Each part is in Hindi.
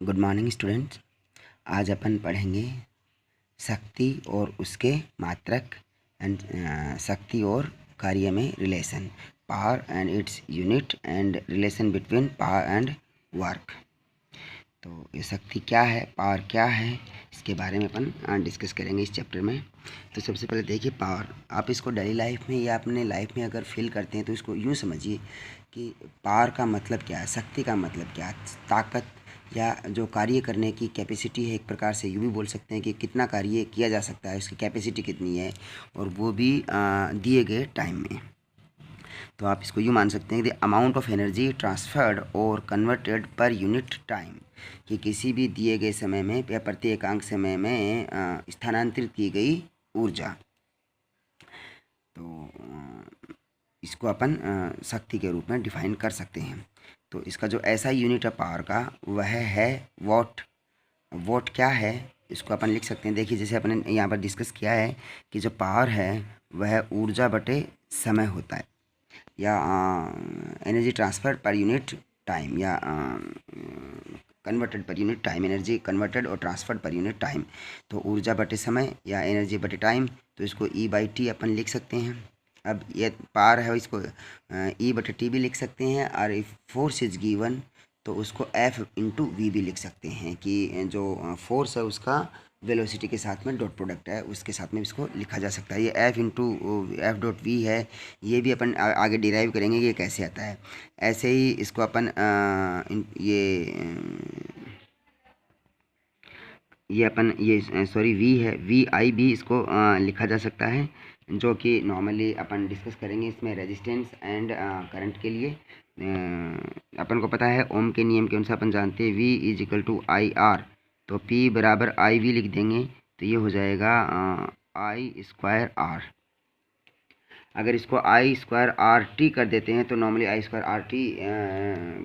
Good morning students. आज अपन पढ़ेंगे शक्ति और उसके मात्रक एंड शक्ति और कार्य में relation, power and its unit and relation between power and work. तो ये शक्ति क्या है, पावर क्या है, इसके बारे में अपन डिस्कस करेंगे इस चैप्टर में। तो सबसे पहले देखिए पावर। आप इसको डेली लाइफ में या अपने लाइफ में अगर फील करते हैं तो इसको यूँ समझिए कि पावर का मतलब क्या है, शक्ति का मतलब क्या है। ताकत या जो कार्य करने की कैपेसिटी है, एक प्रकार से यूँ भी बोल सकते हैं कि कितना कार्य किया जा सकता है, उसकी कैपेसिटी कितनी है, और वो भी दिए गए टाइम में। तो आप इसको यूँ मान सकते हैं कि the amount of energy transferred और कन्वर्टेड पर यूनिट टाइम, कि किसी भी दिए गए समय में या प्रति एकांक समय में स्थानांतरित की गई ऊर्जा। तो इसको अपन शक्ति के रूप में डिफाइन कर सकते हैं। तो इसका जो ऐसा यूनिट है पावर का, वह है वॉट। वॉट क्या है, इसको अपन लिख सकते हैं। देखिए जैसे अपन यहाँ पर डिस्कस किया है कि जो पावर है वह ऊर्जा बटे समय होता है, या energy transfer per unit time, या converted per unit time, energy converted और ट्रांसफर्ड पर यूनिट टाइम। तो ऊर्जा बटे समय या एनर्जी बटे टाइम, तो इसको E/T अपन लिख सकते हैं। अब ये पावर है, इसको E/T भी लिख सकते हैं, और इफ फोर्स इज गिवन तो उसको F/V भी लिख सकते हैं, कि जो फोर्स है उसका वेलोसिटी के साथ में डॉट प्रोडक्ट है, उसके साथ में इसको लिखा जा सकता है। ये F/V है, ये भी अपन आगे डिराइव करेंगे कि ये कैसे आता है। ऐसे ही इसको अपन V है, VI भी इसको लिखा जा सकता है, जो कि नॉर्मली अपन डिस्कस करेंगे इसमें रेजिस्टेंस एंड करंट के लिए। अपन को पता है ओम के नियम के अनुसार अपन जानते हैं V=IR, तो P बराबर IV लिख देंगे, तो ये हो जाएगा I²R। अगर इसको I²RT कर देते हैं तो नॉर्मली I²RT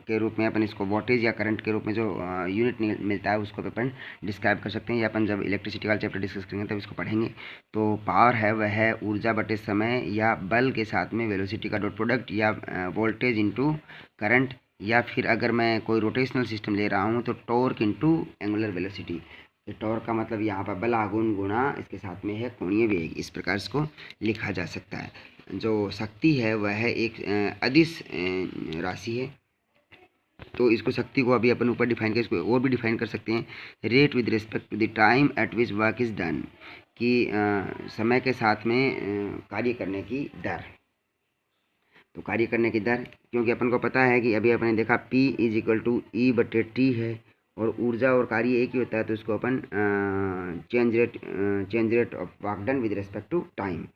के रूप में अपन इसको वोल्टेज या करंट के रूप में जो यूनिट मिलता है उसको अपन डिस्क्राइब कर सकते हैं। या अपन जब इलेक्ट्रिसिटी वाला चैप्टर डिस्कस करेंगे तब इसको पढ़ेंगे। तो पावर है वह है ऊर्जा बटे समय या बल के साथ में वेलोसिटी का डॉट प्रोडक्ट, या वोल्टेज इंटू करंट, या फिर अगर मैं कोई रोटेशनल सिस्टम ले रहा हूँ तो torque into angular velocity. Torque का मतलब यहाँ पर बल आघूर्ण गुणा इसके साथ में है कोणीय वेग, इस प्रकार इसको लिखा जा सकता है। जो शक्ति है वह एक अदिश राशि है। तो इसको शक्ति को अभी अपन ऊपर डिफाइन कर, इसको और भी डिफाइन कर सकते हैं, rate with respect to the time at which work is done, कि समय के साथ में कार्य करने की दर। तो कार्य करने की दर, क्योंकि अपन को पता है कि अभी अपने देखा P=E/T है, और ऊर्जा और कार्य एक ही होता है, तो इसको अपन change rate of work done with respect to time,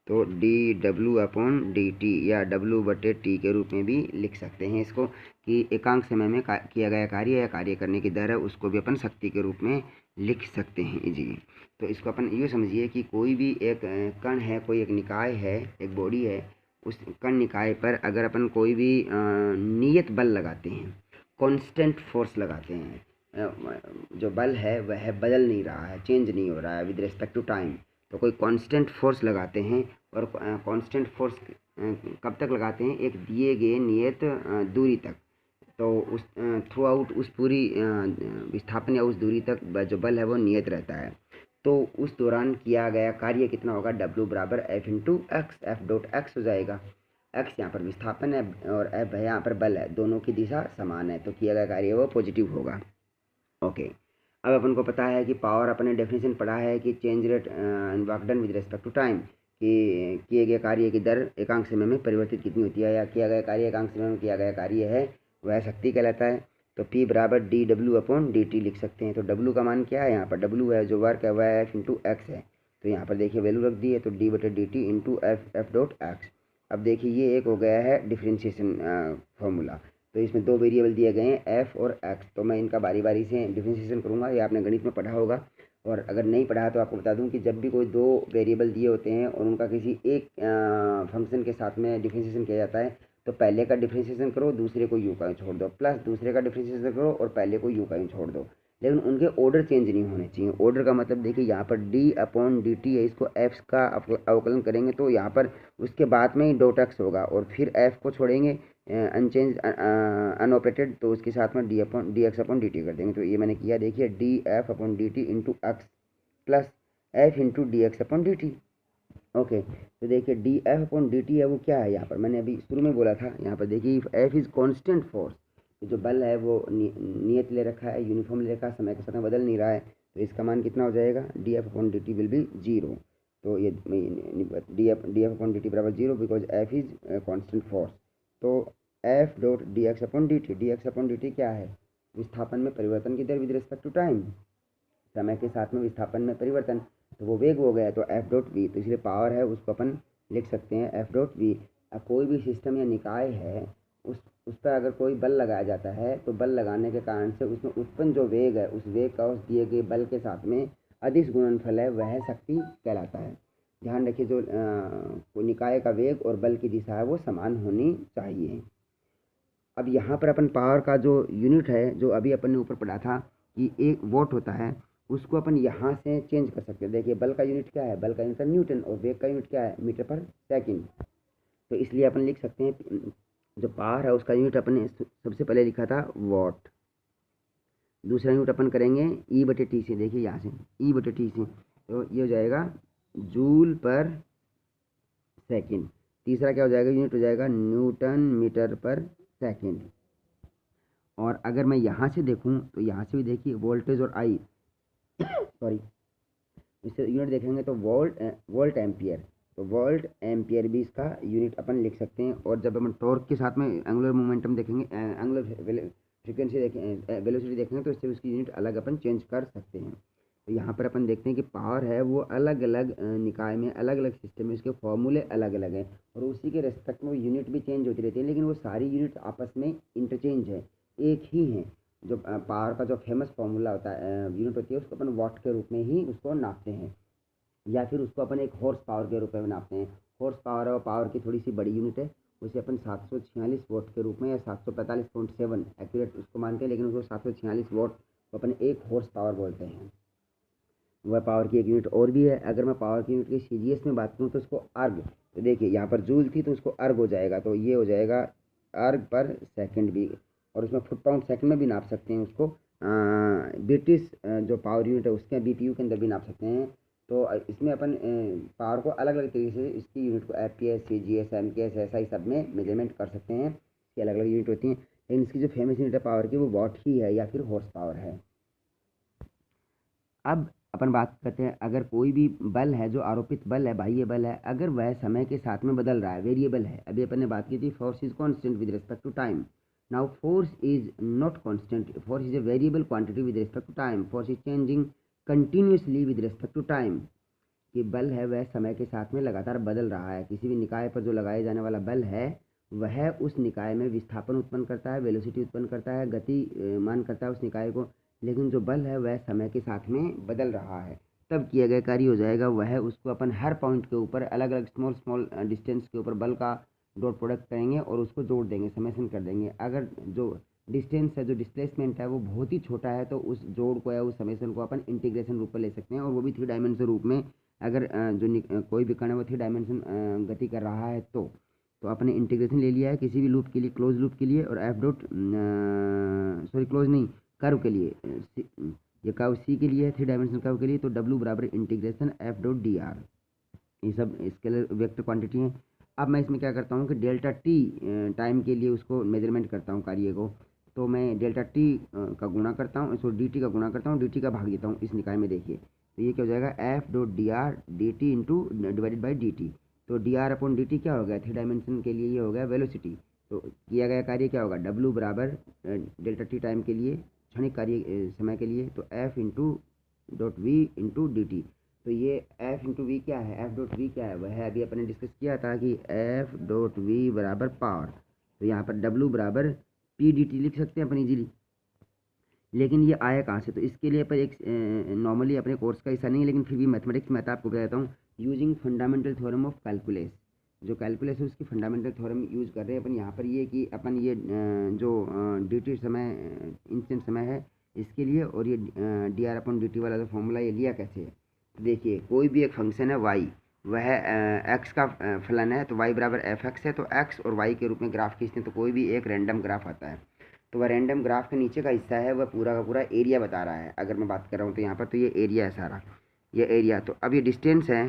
तो dW/dt या W/T के रूप में भी लिख सकते हैं इसको, कि एकांक समय में किया गया कार्य या कार्य करने की दर है, उसको भी अपन शक्ति के रूप में लिख सकते हैं इजीली। तो इसको अपन यूँ समझिए कि कोई भी एक कण है, कोई एक निकाय है, एक बॉडी है, उस कण निकाय पर अगर अपन कोई भी नियत बल लगाते हैं, कांस्टेंट फोर्स लगाते हैं, जो बल है वह बदल नहीं रहा है, चेंज नहीं हो रहा है विद रिस्पेक्ट टू टाइम, तो कोई कांस्टेंट फोर्स लगाते हैं, और कांस्टेंट फोर्स कब तक लगाते हैं, एक दिए गए नियत दूरी तक। तो उस थ्रू आउट उस पूरी विस्थापन या उस दूरी तक जो बल है वो नियत रहता है। तो उस दौरान किया गया कार्य कितना होगा, W बराबर F/x, F.x हो जाएगा। x यहाँ पर विस्थापन है और F है यहाँ पर बल है, दोनों की दिशा समान है, तो किया गया कार्य वो पॉजिटिव होगा। ओके, अब अपन को पता है कि पावर अपने डेफिनेशन पढ़ा है कि change rate in work done with respect to time, कि किए गए कार्य की दर एकांक समय में परिवर्तित कितनी होती है, या किया गया कार्य एकांक समय में किया गया कार्य है वह शक्ति कहलाता है। तो P बराबर dW/dt लिख सकते हैं। तो W का मान क्या है, यहाँ पर W है जो वर्क है वह F/x है, तो यहाँ पर देखिए वैल्यू रख दी है, तो D/dt इंटू F.x। अब देखिए ये एक हो गया है डिफ्रेंशिएशन फॉर्मूला, तो इसमें दो वेरिएबल दिए गए हैं F और X, तो मैं इनका बारी बारी से डिफ्रेंशिएशन करूँगा, ये आपने गणित में पढ़ा होगा। और अगर नहीं पढ़ा तो आपको बता दूं कि जब भी कोई दो वेरिएबल दिए होते हैं और उनका किसी एक फंक्शन के साथ में डिफ्रेंशिएशन किया जाता है, तो पहले का डिफ्रेंशिएशन करो, दूसरे को यू का यूँ छोड़ दो, प्लस दूसरे का डिफ्रेंशिएशन करो और पहले को यू का यूँ छोड़ दो, लेकिन उनके ऑर्डर चेंज नहीं होने चाहिए। ऑर्डर का मतलब देखिए यहाँ पर D/dt है, इसको F का अवकलन करेंगे तो यहाँ पर उसके बाद में ही डॉट x होगा, और फिर F को छोड़ेंगे अनचेंज अनऑपरेटेड, तो उसके साथ में D X upon D T कर देंगे। तो ये मैंने किया, देखिए D F upon D T into x plus F into D X upon D T. Okay, तो देखिए D F upon D T है वो क्या है, यहाँ पर मैंने अभी शुरू में बोला था, यहाँ पर देखिए एफ इज़ कॉन्स्टेंट फोर्स, जो बल है वो नियत ले रखा है, यूनिफॉर्म ले रखा है, समय के साथ में बदल नहीं रहा है, तो इसका मान कितना हो जाएगा, D F upon D T will be zero. तो ये D F upon D T बराबर zero because F is constant force. तो F dot D X upon D T क्या है, विस्थापन में परिवर्तन की दर विद रिस्पेक्ट टू टाइम, समय के साथ में विस्थापन में परिवर्तन, तो वो वेग हो गया, तो एफ डॉट वी, तो इसलिए पावर है उसको अपन लिख सकते हैं एफ डॉट वी। अब कोई भी सिस्टम या निकाय है, उस पर अगर कोई बल लगाया जाता है, तो बल लगाने के कारण से उसमें उत्पन्न जो वेग है, उस वेग का उस दिए गए बल के साथ में अदिश गुणनफल है, वह शक्ति कहलाता है। ध्यान रखिए, जो निकाय का वेग और बल की दिशा है वो समान होनी चाहिए। अब यहाँ पर अपन पावर का जो यूनिट है, जो अभी अपन ने ऊपर पढ़ा था कि एक वॉट होता है, उसको अपन यहाँ से चेंज कर सकते हैं। देखिए बल का यूनिट क्या है, बल का यूनिट है न्यूटन, और वेग का यूनिट क्या है, मीटर पर सेकंड। तो इसलिए अपन लिख सकते हैं जो पावर है उसका यूनिट अपन ने सबसे पहले लिखा था वॉट, दूसरा यूनिट अपन करेंगे ई बटे टी से, देखिए यहाँ से ई बटे टी से, तो ये हो जाएगा जूल पर सेकंड। तीसरा क्या हो जाएगा, यूनिट हो जाएगा न्यूटन मीटर पर सेकंड। और अगर मैं यहाँ से देखूँ तो यहाँ से भी देखिए वोल्टेज और आई सॉरी, इससे यूनिट देखेंगे तो वोल्ट एम्पियर, तो वोल्ट एम्पियर भी इसका यूनिट अपन लिख सकते हैं। और जब अपन टॉर्क के साथ में एंगुलर मोमेंटम देखेंगे, एंगुलर फ्रीक्वेंसी देखें, वेलोसिटी देखेंगे, तो इससे उसकी यूनिट अलग अपन चेंज कर सकते हैं। तो यहाँ पर अपन देखते हैं कि पावर है वो अलग अलग निकाय में, अलग अलग सिस्टम में इसके फॉर्मूले अलग अलग हैं, और उसी के रेस्पेक्ट में यूनिट भी चेंज होती रहती है, लेकिन वो सारी यूनिट आपस में इंटरचेंज है, एक ही हैं। जो पावर का जो फेमस फार्मूला होता है, यूनिट होती है, उसको अपन वाट के रूप में ही उसको नापते हैं, या फिर उसको अपन एक हॉर्स पावर के रूप में नापते हैं। हॉर्स पावर और पावर की थोड़ी सी बड़ी यूनिट है, उसे अपन 746 वॉट के रूप में या 745.7 एक्यूरेट उसको मानते हैं, लेकिन उसको 746 वॉट को अपन एक हॉर्स पावर बोलते हैं। वह पावर की एक यूनिट और भी है। अगर मैं पावर की यूनिट की सीजीएस में बात करूँ तो उसको अर्ग, तो देखिए यहाँ पर जूल थी तो उसको अर्ग हो जाएगा, तो ये हो जाएगा अर्ग पर सेकंड भी, और उसमें फुट पाउंड सेकंड में भी नाप सकते हैं उसको। ब्रिटिश जो पावर यूनिट है उसके बीपीयू के अंदर भी नाप सकते हैं। तो इसमें अपन पावर को अलग अलग तरीके से इसकी यूनिट को एफपीएस, सीजीएस, एमकेएस, एसआई सब में मेजरमेंट कर सकते हैं, इसकी अलग अलग यूनिट होती हैं, लेकिन इसकी जो फेमस यूनिट है पावर की वो वॉट ही है या फिर हॉर्स पावर है। अब अपन बात करते हैं, अगर कोई भी बल है, जो आरोपित बल है, बाह्य बल है, अगर वह समय के साथ में बदल रहा है, वेरिएबल है, अभी अपन ने बात की थी force is constant with respect to time. Now force is not constant, force is a variable quantity with respect to time, force is changing continuously with respect to time. कि बल है वह समय के साथ में लगातार बदल रहा है, किसी भी निकाय पर जो लगाए जाने वाला बल है वह उस निकाय में विस्थापन उत्पन्न करता है, वेलोसिटी उत्पन्न करता है, गति मान करता है उस निकाय को, लेकिन जो बल है वह समय के साथ में बदल रहा है। तब किया गया कार्य हो जाएगा वह, उसको अपन हर पॉइंट के ऊपर अलग अलग स्मॉल स्मॉल डिस्टेंस के ऊपर बल का डॉट प्रोडक्ट करेंगे और उसको जोड़ देंगे, समेशन कर देंगे। अगर जो डिस्टेंस है, जो डिस्प्लेसमेंट है वो बहुत ही छोटा है, तो उस जोड़ को या उस समेशन को अपन इंटीग्रेशन रूप में ले सकते हैं, और वो भी 3 डायमेंशन रूप में। अगर कोई भी कण है वो 3 डायमेंशन गति कर रहा है, तो अपने इंटीग्रेशन ले लिया है किसी भी लूप के लिए, क्लोज लूप के लिए, और एफ डॉट सॉरी क्लोज नहीं, कर्व के लिए, ये कर्व सी के लिए है, 3 डायमेंशन कर्व के लिए, तो डब्ल्यू बराबर integration F dot D are, ये सब स्केलर वेक्टर क्वांटिटी हैं। अब मैं इसमें क्या करता हूँ कि डेल्टा टी टाइम के लिए उसको मेजरमेंट करता हूँ कार्य को, तो मैं डेल्टा टी का गुणा करता हूँ, इसको डी टी का गुणा करता हूँ, डी टी का भाग देता हूँ इस निकाय में। देखिए तो ये क्या हो जाएगा, F dot D R D T into divided by D T. तो D R upon D T क्या हो गया, 3 डायमेंशन के लिए ये हो गया वेलोसिटी। तो किया गया कार्य क्या होगा, डब्ल्यू बराबर डेल्टा टी टाइम के लिए, क्षणिक कार्य समय के लिए, तो F into dot V into D T. तो ये एफ इंटू वी क्या है, एफ डॉट वी क्या है, वह है अभी अपने डिस्कस किया था कि एफ डॉट वी बराबर पावर। तो यहाँ पर डब्ल्यू बराबर पी डी टी लिख सकते हैं अपन इजीली, लेकिन ये आया कहाँ से, तो इसके लिए पर एक नॉर्मली अपने कोर्स का हिस्सा नहीं है, लेकिन फिर भी मैथमेटिक्स में आपको बताता हूँ, using fundamental theorem of calculus. जो कैलकुलस है उसकी फंडामेंटल थ्योरम यूज़ कर रहे हैं अपन यहाँ पर, ये कि अपन ये जो डी टी समय इंस्टेंट समय है इसके लिए, और ये डी आर अपन डी टी वाला जो फॉर्मूला ये लिया कैसे है। तो देखिए कोई भी एक फंक्शन है वाई, वह एक्स का फलन है, तो वाई बराबर एफ एक्स है, तो एक्स और वाई के रूप में ग्राफ खींचते हैं तो कोई भी एक रैंडम ग्राफ आता है। तो वह रैंडम ग्राफ के नीचे का हिस्सा है वह पूरा का पूरा एरिया बता रहा है। अगर मैं बात कर रहा हूँ तो यहाँ पर तो ये एरिया है सारा, ये एरिया। तो अब ये डिस्टेंस है,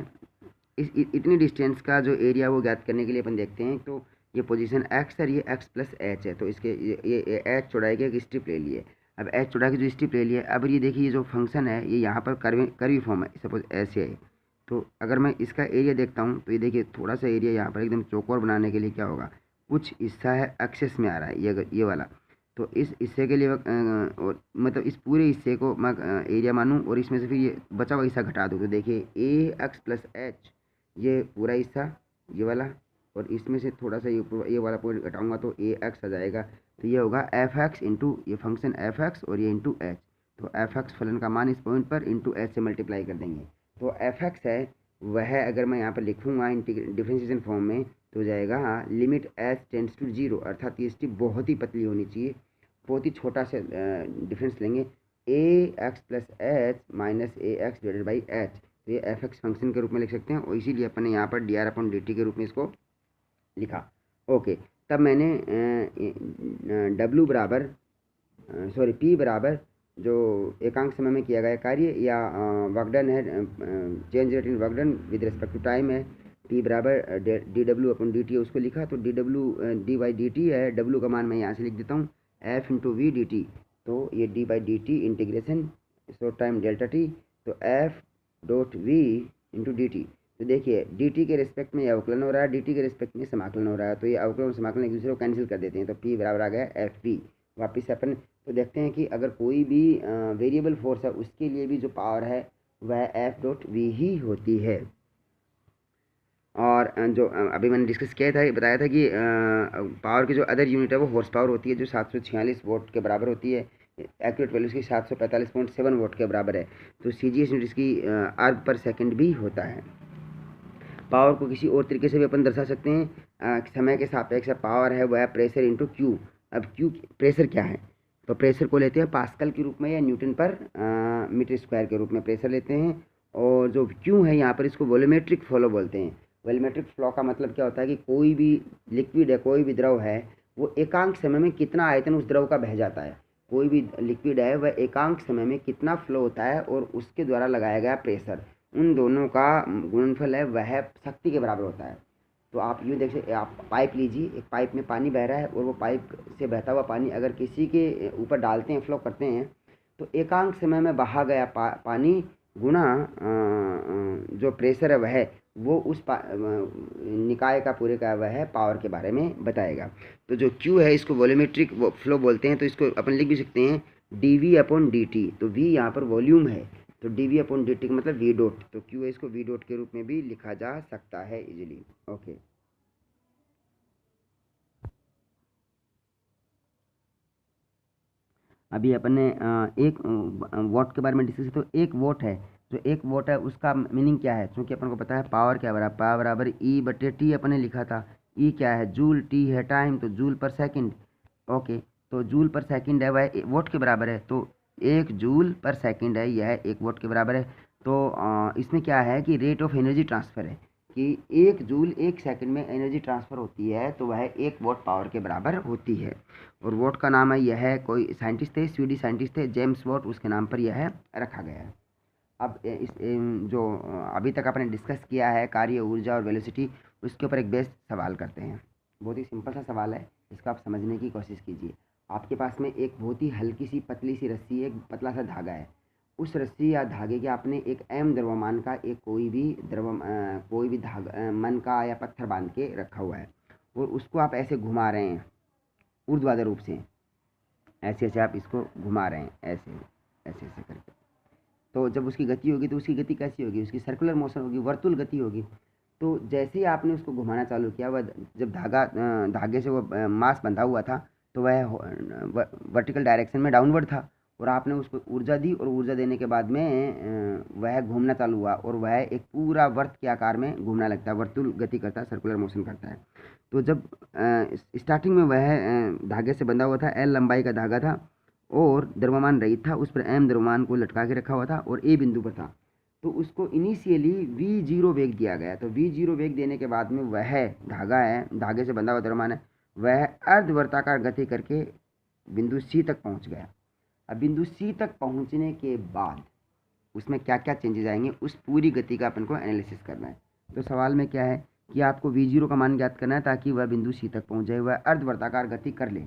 इतनी डिस्टेंस का जो एरिया वो ज्ञात करने के लिए अपन देखते हैं। तो ये पोजीशन एक्स है, ये एक्स प्लस एच है, तो इसके ये एच चौड़ाई की एक स्ट्रिप ले लिए। अब एच चौड़ाई की जो स्ट्रिप ले लिए, अब ये देखिए ये जो फंक्शन है ये यहाँ पर कर्वी फॉर्म है, सपोज ऐसे है। तो अगर मैं इसका एरिया देखता हूँ तो ये देखिए थोड़ा सा एरिया यहाँ पर एकदम चौकोर बनाने के लिए क्या होगा, कुछ हिस्सा है एक्सेस में आ रहा है, ये वाला। तो इस हिस्से के लिए और मतलब इस पूरे हिस्से को मैं एरिया मानूँ और इसमें से फिर ये बचा हुआ हिस्सा घटा दूँ। तो देखिए ए एक्स प्लस एच ये पूरा हिस्सा ये वाला, और इसमें से थोड़ा सा ये वाला पॉइंट घटाऊंगा तो ए एक्स आ जाएगा। तो ये होगा एफ एक्स इंटू ये फंक्शन एफ एक्स और ये इंटू एच। तो एफ एक्स फलन का मान इस पॉइंट पर इंटू एच से मल्टीप्लाई कर देंगे। तो एफ एक्स है वह अगर मैं यहाँ पर लिखूँगा डिफ्रेंशिएशन फॉर्म में तो जाएगा limit H tends to zero, अर्थात ये स्ट्रिप बहुत ही पतली होनी चाहिए, बहुत ही छोटा सा डिफरेंस लेंगे, A X plus H minus A X divided by H. तो ये एफ एक्स फंक्शन के रूप में लिख सकते हैं और इसीलिए अपन ने यहाँ पर D R upon D T के रूप में इसको लिखा। ओके, तब मैंने डब्ल्यू बराबर सॉरी पी बराबर जो एकांक समय में किया गया कार्य या वर्क डन है, change rate in work done with respect to time है, पी बराबर D W upon D T है, उसको लिखा। तो D W D by D T है, डब्ल्यू का मान मैं यहाँ से लिख देता हूँ F into V D T. तो ये D by D T integration short time delta T, तो F dot V into D T. तो देखिए डी टी के रिस्पेक्ट में ये अवकलन हो रहा है, डी टी के रिस्पेक्ट में समाकलन हो रहा है, तो ये अवकलन और समाकलन एक दूसरे को कैंसिल कर देते हैं। तो पी बराबर आ गया एफ पी। वापस अपन तो देखते हैं कि अगर कोई भी वेरिएबल फोर्स है उसके लिए भी जो पावर है वह एफ डॉट वी ही होती है। और जो अभी मैंने डिस्कस किया था, बताया था कि पावर की जो अदर यूनिट है वो हॉर्स पावर होती है, जो 746 वोट के बराबर होती है। एक्यूरेट वैल्यू इसकी 745.7 वोट के बराबर है। तो सी जी एस यूनिट इसकी अर्ग पर सेकंड भी होता है। पावर को किसी और तरीके से भी अपन दर्शा सकते हैं, समय के सापेक्ष पावर है वह प्रेशर इंटू क्यू। अब क्यू प्रेशर क्या है, तो प्रेशर को लेते हैं पास्कल के रूप में या न्यूटन पर मीटर स्क्वायर के रूप में प्रेशर लेते हैं। और जो क्यू है यहाँ पर इसको वॉल्यूमेट्रिक फ्लो बोलते हैं। वॉल्यूमेट्रिक फ्लो का मतलब क्या होता है कि कोई भी लिक्विड है, कोई भी द्रव है, वो एकांक समय में कितना आयतन उस द्रव का बह जाता है। कोई भी लिक्विड है वह एकांक समय में कितना फ्लो होता है और उसके द्वारा लगाया गया प्रेशर, उन दोनों का गुणनफल है वह शक्ति के बराबर होता है। तो आप यूँ देख सकते, आप पाइप लीजिए, एक पाइप में पानी बह रहा है और वो पाइप से बहता हुआ पानी अगर किसी के ऊपर डालते हैं, फ्लो करते हैं, तो एकांक समय में बहा गया पानी गुणा जो प्रेशर है वह वो उस निकाय का पूरे का वह है पावर के बारे में बताएगा। तो जो Q है इसको वॉल्यूमेट्रिक फ्लो बोलते हैं। तो इसको अपन लिख भी सकते हैं dV अपॉन dt। तो V यहाँ पर वॉल्यूम है, तो dV अपॉन dt का मतलब V डॉट। तो Q है इसको V डॉट के रूप में भी लिखा जा सकता है इजीली। ओके, अभी अपन ने एक वॉट के बारे में डिस्कस किया। तो एक वॉट है, जो एक वॉट है उसका मीनिंग क्या है, क्योंकि अपन को पता है पावर क्या बराबर, पावर बराबर ई बटे टी अपन ने लिखा था। ई क्या है, जूल, टी है टाइम, तो जूल पर सेकंड। ओके, तो जूल पर सेकंड है वह वॉट के बराबर है, तो एक जूल पर सेकंड है, यह एक वॉट के बराबर है। तो इसमें क्या है कि रेट ऑफ एनर्जी ट्रांसफ़र है कि एक जूल एक सेकंड में एनर्जी ट्रांसफ़र होती है, तो वह एक वॉट पावर के बराबर होती है। और वॉट का नाम है, यह है कोई साइंटिस्ट थे, स्वीडिश साइंटिस्ट थे जेम्स वॉट, उसके नाम पर यह रखा गया है। अब इस जो अभी तक आपने डिस्कस किया है कार्य, ऊर्जा और वेलोसिटी, उसके ऊपर एक बेस्ट सवाल करते हैं। बहुत ही सिंपल सा सवाल है, इसको आप समझने की कोशिश कीजिए। आपके पास में एक बहुत ही हल्की सी पतली सी रस्सी, एक पतला सा धागा है। उस रस्सी या धागे के आपने एक m द्रव्यमान का एक कोई भी धागा मन का या पत्थर बांध के रखा हुआ है और उसको आप ऐसे घुमा रहे हैं ऊर्ध्वाधर रूप से, ऐसे ऐसे आप इसको घुमा रहे हैं, ऐसे ऐसे ऐसे करके। तो जब उसकी गति होगी तो उसकी गति कैसी होगी, उसकी सर्कुलर मोशन होगी, वर्तुल गति होगी। तो जैसे ही आपने उसको घुमाना चालू किया, वह जब धागे से वो मास बंधा हुआ था तो वह वर्टिकल डायरेक्शन में डाउनवर्ड था, और आपने उसको ऊर्जा दी और ऊर्जा देने के बाद में वह घूमना चालू हुआ और वह एक पूरा वर्त के आकार में घूमना लगता है, वर्तुल गति करता है, सर्कुलर मोशन करता है। तो जब स्टार्टिंग में वह धागे से बंधा हुआ था, L लंबाई का धागा था और द्रव्यमान रहित था, उस पर M द्रव्यमान को लटका के रखा हुआ था और A बिंदु पर था। तो उसको इनिशियली v0 वेग दिया गया। तो v0 वेग देने के बाद में वह धागा है, धागे से बंधा हुआ द्रव्यमान है, वह अर्धवर्ताकार गति करके बिंदु सी तक पहुंच गया। अब बिंदु सी तक पहुंचने के बाद उसमें क्या क्या चेंजेस आएंगे, उस पूरी गति का अपन को एनालिसिस करना है। तो सवाल में क्या है कि आपको v0 का मान ज्ञात करना है ताकि वह बिंदु सी तक पहुंच जाए, वह अर्धवर्ताकार गति कर ले।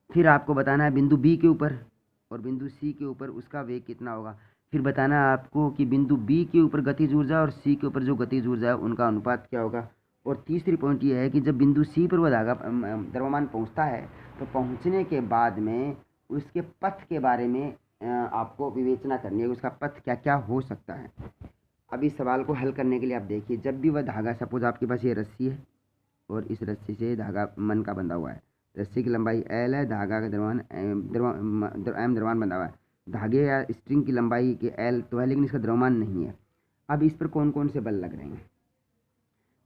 फिर आपको बताना है बिंदु बी के ऊपर और बिंदु सी के ऊपर उसका वेग कितना होगा। फिर बताना है आपको कि बिंदु बी के ऊपर गतिज ऊर्जा और सी के ऊपर जो गतिज ऊर्जा है उनका अनुपात क्या होगा। और तीसरी पॉइंट ये है कि जब बिंदु सी पर वह धागा द्रव्यमान पहुंचता है तो पहुंचने के बाद में उसके पथ के बारे में आपको विवेचना करनी है, उसका पथ क्या क्या हो सकता है। अब इस सवाल को हल करने के लिए आप देखिए, जब भी वह धागा, सपोज आपके पास ये रस्सी है और इस रस्सी से धागा मन का बंधा हुआ है, रस्सी की लंबाई L है, धागा का द्रव्यमान बंधा हुआ है, धागे या स्ट्रिंग की लंबाई के L तो है लेकिन इसका द्रव्यमान नहीं है। अब इस पर कौन कौन से बल लग रहे हैं,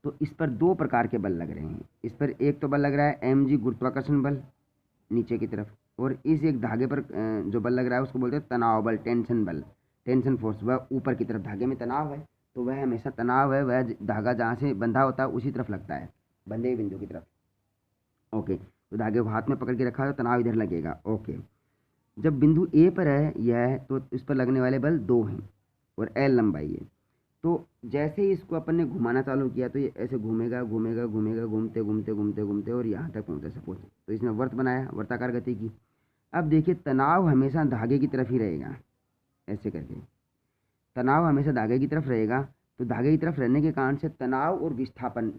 तो इस पर दो प्रकार के बल लग रहे हैं। इस पर एक तो बल लग रहा है mg गुरुत्वाकर्षण बल नीचे की तरफ, और इस एक धागे पर जो बल लग रहा है उसको बोलते हैं तनाव बल, टेंशन बल, टेंशन फोर्स। वह ऊपर की तरफ, धागे में तनाव है तो वह हमेशा तनाव है, वह धागा जहाँ से बंधा होता है उसी तरफ लगता है, बंधे हुए बिंदु की तरफ। ओके, तो धागे को हाथ में पकड़ के रखा है तो तनाव इधर लगेगा। ओके, जब बिंदु ए पर है यह, तो इस पर लगने वाले बल 2 हैं और L लंबाई है। तो जैसे ही इसको अपन ने घुमाना चालू किया तो ये ऐसे घूमेगा घूमेगा घूमेगा, घूमते घूमते घूमते घूमते और यहाँ तक पहुँचा सपोज। तो इसने वर्त बनाया, वर्ताकार गति की। अब देखिए तनाव हमेशा धागे की तरफ ही रहेगा, ऐसे करके तनाव हमेशा धागे की तरफ रहेगा। तो धागे की तरफ रहने के कारण से तनाव और विस्थापन,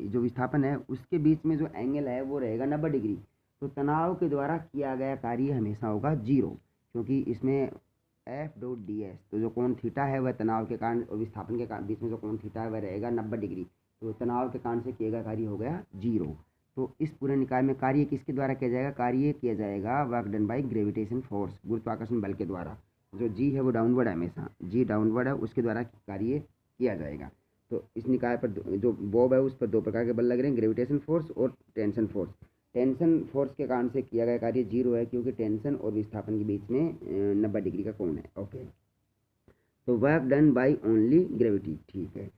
जो विस्थापन है उसके बीच में जो एंगल है वो रहेगा 90 डिग्री। तो तनाव के द्वारा किया गया कार्य हमेशा होगा 0, क्योंकि इसमें F.ds, तो जो कोण थीटा है वह तनाव के कारण और विस्थापन के कारण बीच में जो कोण थीटा है वह रहेगा 90 डिग्री। तो तनाव के कारण से किया गया कार्य हो गया 0। तो इस पूरे निकाय में कार्य किसके द्वारा किया जाएगा, कार्य किया जाएगा work done by gravitation force, गुरुत्वाकर्षण बल के द्वारा। जो जी है वो डाउनवर्ड है, हमेशा जी डाउनवर्ड है, उसके द्वारा कार्य किया जाएगा। तो इस निकाय पर जो बॉब है उस पर 2 प्रकार के बल लग रहे हैं, ग्रेविटेशन फोर्स और टेंशन फोर्स। टेंशन फोर्स के कारण से किया गया कार्य 0 है, क्योंकि टेंशन और विस्थापन के बीच में 90 डिग्री का कोण है। ओके, तो work done by only gravity, ठीक है।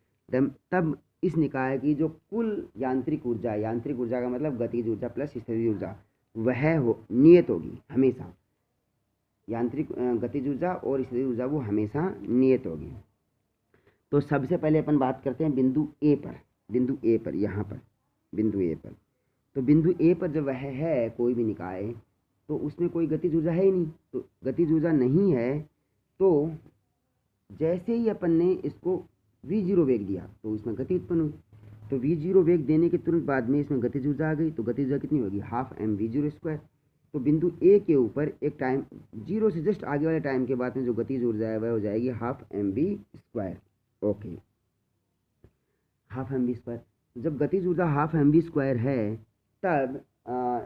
तब इस निकाय की जो कुल यांत्रिक ऊर्जा, यांत्रिक ऊर्जा का मतलब गतिज ऊर्जा प्लस स्थितिज ऊर्जा, वह नियत होगी हमेशा। यांत्रिक गतिज ऊर्जा और स्थितिज ऊर्जा वो हमेशा नियत होगी। तो सबसे पहले अपन बात करते हैं बिंदु ए पर, बिंदु ए पर, यहाँ पर बिंदु ए पर। तो बिंदु ए पर जब वह है कोई भी निकाय, तो उसमें कोई गतिज ऊर्जा है ही नहीं। तो गतिज ऊर्जा नहीं है, तो जैसे ही अपन ने इसको v0 वेग दिया तो इसमें गति उत्पन्न हुई। तो v0 वेग देने के तुरंत बाद में इसमें गतिज ऊर्जा आ गई। तो गतिज ऊर्जा कितनी होगी, हाफ mv0²। तो बिंदु ए के ऊपर एक टाइम 0 से जस्ट आगे वाले टाइम के बाद में जो गतिज ऊर्जा है वह हो जाएगी half mv²। Okay, half mv²। जब गतिज ऊर्जा हाफ mv² है तब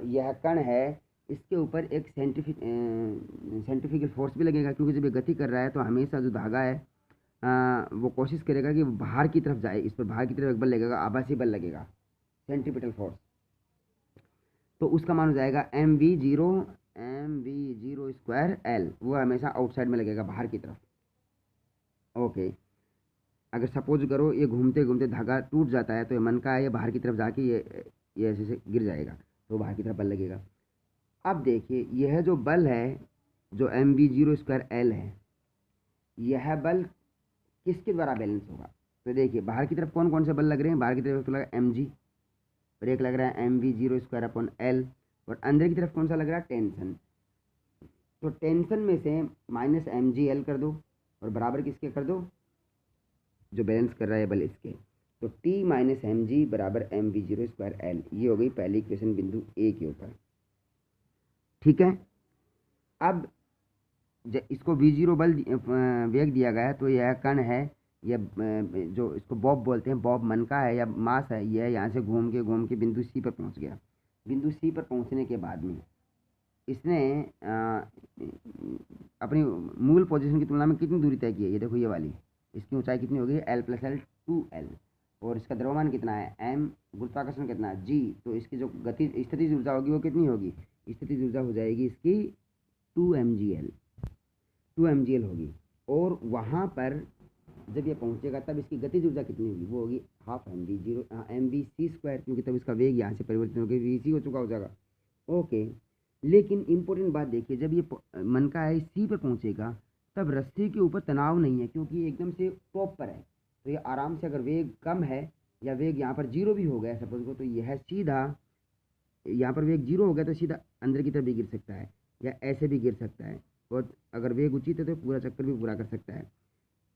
यह कण है, इसके ऊपर एक सेंट्रीफ्यूगल फोर्स भी लगेगा, क्योंकि जब ये गति कर रहा है तो हमेशा जो धागा है वो कोशिश करेगा कि बाहर की तरफ जाए। इस पर बाहर की तरफ एक बल लगेगा, आभासी बल लगेगा, सेंट्रीपिटल फोर्स। तो उसका मान हो जाएगा mv0²L, वो हमेशा आउटसाइड में लगेगा, बाहर की तरफ। ओके, अगर सपोज करो ये घूमते घूमते धागा टूट जाता है तो ये मन का है, ये बाहर की तरफ जाके ये ऐसे से गिर जाएगा, तो बाहर की तरफ बल लगेगा। अब देखिए यह जो बल है, जो mv0²L है, यह बल किसके द्वारा बैलेंस होगा। तो देखिए बाहर की तरफ कौन कौन से बल लग रहे हैं, बाहर की तरफ तो लगा mg और एक लग रहा है mv0²L, और अंदर की तरफ कौन सा लग रहा है, टेंशन। तो टेंशन में से -mgl कर दो और बराबर किसके कर दो, जो बैलेंस कर रहा है बल इसके। तो T - mg बराबर mv0²L, ये हो गई पहली इक्वेशन बिंदु ए के ऊपर, ठीक है। अब इसको v0 बल वेग दिया गया है, तो यह कण है, यह जो इसको बॉब बोलते हैं, बॉब मन का है या मास है, यह यहाँ से घूम के बिंदु सी पर पहुँच गया। बिंदु सी पर पहुँचने के बाद में इसने अपनी मूल पोजीशन की तुलना में कितनी दूरी तय की है, ये देखो ये वाली, इसकी ऊंचाई कितनी होगी, L+L 2L, और इसका द्रव्यमान कितना है m, गुरुत्वाकर्षण कितना है g। तो इसकी जो गति स्थितिज ऊर्जा होगी वो कितनी होगी, स्थितिज ऊर्जा हो जाएगी इसकी 2mgl होगी। और वहाँ पर जब ये पहुँचेगा तब इसकी गतिज ऊर्जा कितनी होगी, वो होगी half M V C square, क्योंकि तब इसका वेग यहाँ से परिवर्तित होकर वी सी हो चुका हो जाएगा। ओके, लेकिन इम्पोर्टेंट बात देखिए, जब ये मन का है सी पर पहुँचेगा तब रस्सी के ऊपर तनाव नहीं है, क्योंकि एकदम से टॉप पर है। तो ये आराम से, अगर वेग कम है या वेग यहाँ पर जीरो भी हो गया सपोज को, तो यह सीधा यहाँ पर वेग जीरो हो गया तो सीधा अंदर की तरफ भी गिर सकता है या ऐसे भी गिर सकता है, और अगर वेग उचित है तो पूरा चक्कर भी पूरा कर सकता है।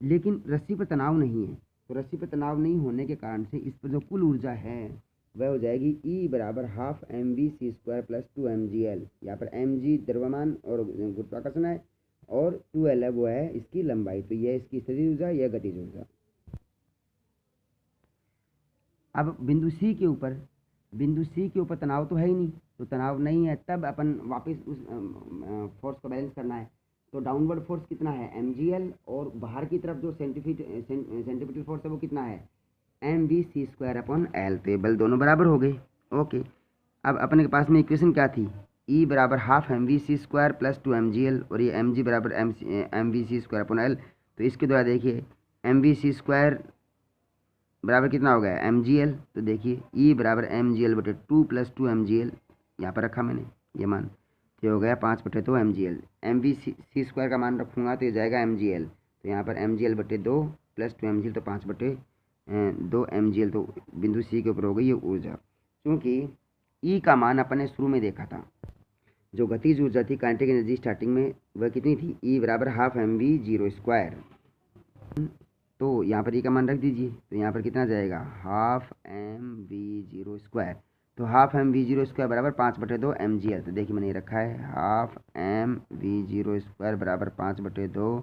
लेकिन रस्सी पर तनाव नहीं है, तो रस्सी पर तनाव नहीं होने के कारण से इस पर जो कुल ऊर्जा है वह हो जाएगी ई बराबर half M V C square plus 2 mgl। यहाँ पर mg द्रव्यमान और गुरुत्वाकर्षण है और 2l है वो है इसकी लंबाई। तो यह इसकी स्थितिज ऊर्जा, यह गतिज ऊर्जा। अब बिंदु सी के ऊपर तनाव तो है ही नहीं, तो तनाव नहीं है, तब अपन वापस उस फोर्स को बैलेंस करना है। तो डाउनवर्ड फोर्स कितना है mgl, और बाहर की तरफ जो सेंटीमीटर फोर्स है वो कितना है M V C square upon L. तो ये बल दोनों बराबर हो गए। ओके, अब अपने के पास में इक्वेशन क्या थी, ई बराबर half M V C square plus 2 mgl, और ये एम जी बराबर M V C square upon L. तो इसके द्वारा देखिए एम वी सी स्क्वायर बराबर कितना हो गया mgl, तो देखिए ई बराबर mgl बटे 2 प्लस 2 mgl, यहाँ पर रखा मैंने ये मान, ये हो गया 5/2 mgl। M V C square का मान रखूँगा तो ये जाएगा mgl, तो यहाँ पर mgl बटे 2 प्लस 2 mgl, तो 5/2 mgl। तो बिंदु सी के ऊपर हो गई ये ऊर्जा। क्योंकि ई का मान अपन ने शुरू में देखा था, जो गतिज ऊर्जा थी काइनेटिक एनर्जी स्टार्टिंग में, वह कितनी थी, ई बराबर half M V zero square. तो यहाँ पर ई का मान रख दीजिए, तो यहाँ पर कितना जाएगा half M V zero square. तो half M V zero square बराबर 5/2 mgl। तो देखिए मैंने ये रखा है half M V zero square बराबर 5/2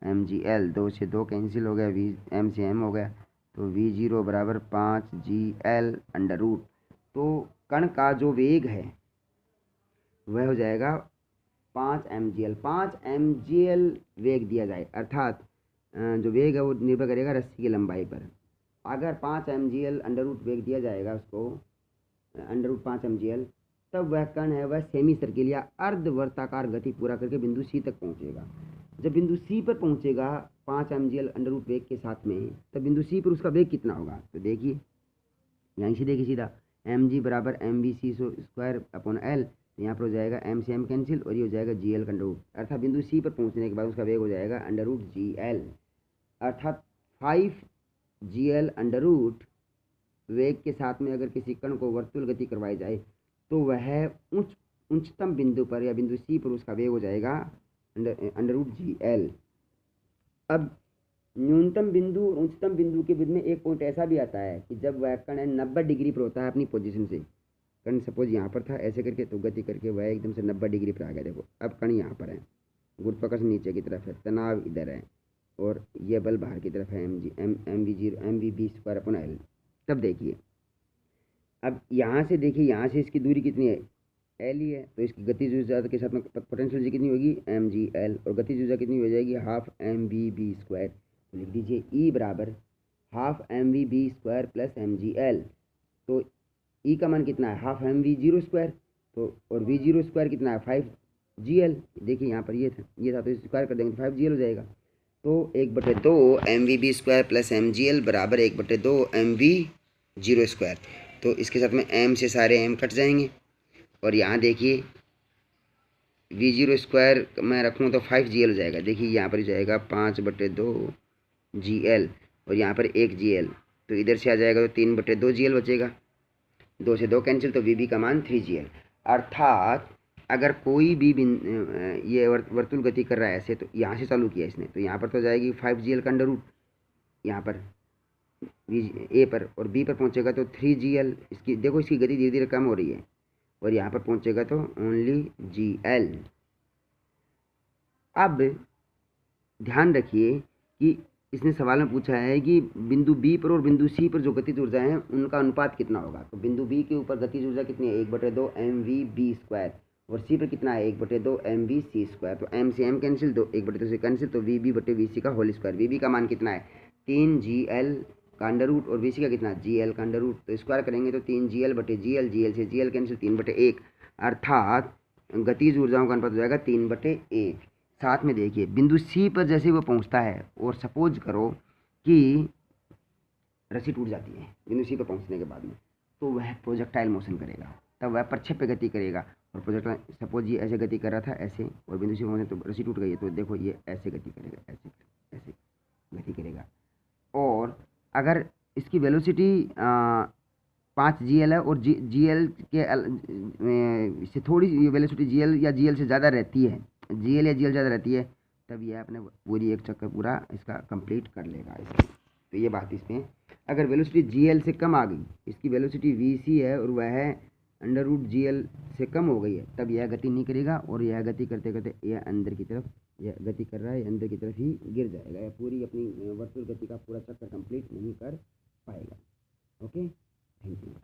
mgl। 2 से 2 कैंसिल हो गया, वी एम से एम हो गया, तो वी जीरो बराबर 5gl अंडर रूट। तो कण का जो वेग है वह हो जाएगा 5 mgl। 5 mgl वेग दिया जाए, अर्थात जो वेग है वो निर्भर करेगा रस्सी की लंबाई पर। अगर 5 mgl अंडर रूट वेग दिया जाएगा उसको, अंडर रूट 5 mgl, तब वह कण है वह सेमी सर्किल या अर्धवर्ताकार गति पूरा करके बिंदु सी तक पहुंचेगा। जब बिंदु सी पर पहुंचेगा 5 mgl अंडर रूट वेग के साथ में, तब बिंदु सी पर उसका वेग कितना होगा, तो देखिए यहीं से देखिए सीधा एम जी बराबर M V C square upon L. यहाँ पर हो जाएगा एम से एम कैंसिल, और ये हो जाएगा जी एल का अंडर रूट, अर्थात बिंदु सी पर पहुँचने के बाद उसका वेग हो जाएगा अंडर रूट जी एल, अर्थात 5gl अंडर रूट वेग के साथ में अगर किसी कण को वर्तुल गति करवाई जाए तो वह उच्चतम बिंदु पर या बिंदु सी पर उसका वेग हो जाएगा अंडर रूट जी एल। अब न्यूनतम बिंदु और उच्चतम बिंदु के बीच में एक पॉइंट ऐसा भी आता है कि जब वह कण 90 डिग्री पर होता है अपनी पोजीशन से, कण सपोज यहाँ पर था ऐसे करके, तो गति करके वह एकदम से 90 डिग्री पर आ गया। देखो अब कण यहाँ पर है, गुरुत्वाकर्षण नीचे की तरफ है, तनाव इधर है, और यह बल बाहर की तरफ है M V B square upon L. तब देखिए, अब यहाँ से देखिए, यहाँ से इसकी दूरी कितनी है, एल ही है, तो इसकी गतिज ऊर्जा के साथ में पोटेंशियल एनर्जी कितनी होगी mgl, और गतिज ऊर्जा कितनी हो जाएगी half M V B square. तो लिख दीजिए ई बराबर half M V B square plus mgl। तो ई का मान कितना है half M V zero square, तो और वी जीरो स्क्वायर कितना है 5gl। देखिए यहाँ पर ये था तो स्क्वायर कर देंगे तो 5gl हो जाएगा। तो 1/2 M V B square plus mgl बराबर 1/2 एम वी जीरो स्क्वायर। तो इसके साथ में m से सारे m कट जाएंगे, और यहाँ देखिए वी जीरो स्क्वायर मैं रखूँ तो 5gl हो जाएगा। देखिए यहाँ पर जाएगा 5/2 gl, और यहाँ पर 1gl, तो इधर से आ जाएगा तो 3/2 gl बचेगा, 2 से 2 कैंसिल, तो वी का मान 3gl। अर्थात अगर कोई भी ये वर्तुल गति कर रहा है ऐसे, तो यहाँ से चालू किया इसने, तो यहाँ पर तो जाएगी 5gl का अंडर रूट यहाँ पर ए पर, और बी पर पहुँचेगा तो 3gl। इसकी देखो इसकी गति धीरे धीरे कम हो रही है, और यहाँ पर पहुँचेगा तो ओनली gl। अब ध्यान रखिए कि इसने सवाल में पूछा है कि बिंदु बी पर और बिंदु सी पर जो गतिज ऊर्जा है उनका अनुपात कितना होगा। तो बिंदु बी के ऊपर गतिज ऊर्जा कितनी है 1/2 एम वी बी स्क्वायर, और सी पर कितना है 1/2 एम वी सी स्क्वायर। तो एम से एम कैंसिल, तो 1/2 से कैंसिल, तो वी बी बटे वी सी का होल स्क्वायर। वी बी का मान कितना है 3gl का अंडर रूट, और वी सी का कितना gl का अंडर रूट। तो स्क्वायर करेंगे तो 3gl बटे gl, gl से gl कैंसिल, 3/1, अर्थात गतिज ऊर्जाओं का अनुपात हो जाएगा 3/1। साथ में देखिए बिंदु सी पर जैसे वो पहुंचता है और सपोज करो कि रस्सी टूट जाती है बिंदु सी पर पहुंचने के बाद में, तो वह प्रोजेक्टाइल मोशन करेगा, तब वह प्रक्षेप्य गति करेगा। और प्रोजेक्टाइल सपोज ये ऐसे गति कर रहा था ऐसे, और बिंदु सी पर पहुंचे तो रस्सी टूट गई है, तो देखो ये ऐसे गति करेगा, ऐसे ऐसे गति करेगा। और अगर इसकी वेलोसिटी 5 GL है और GL के से थोड़ी वेलोसिटी GL या GL से ज़्यादा रहती है, GL या GL ज़्यादा रहती है, तब यह अपने पूरी एक चक्कर पूरा इसका कंप्लीट कर लेगा इसकी। तो ये बात इसमें, अगर वेलोसिटी GL से कम आ गई, इसकी वेलोसिटी VC है और वह √GL से कम हो गई है, तब यह गति नहीं करेगा, और यह गति करते करते यह अंदर की तरफ, यह गति कर रहा है अंदर की तरफ ही गिर जाएगा, यह पूरी अपनी वर्तुल गति का पूरा चक्कर कंप्लीट नहीं कर पाएगा। Okay, thank you.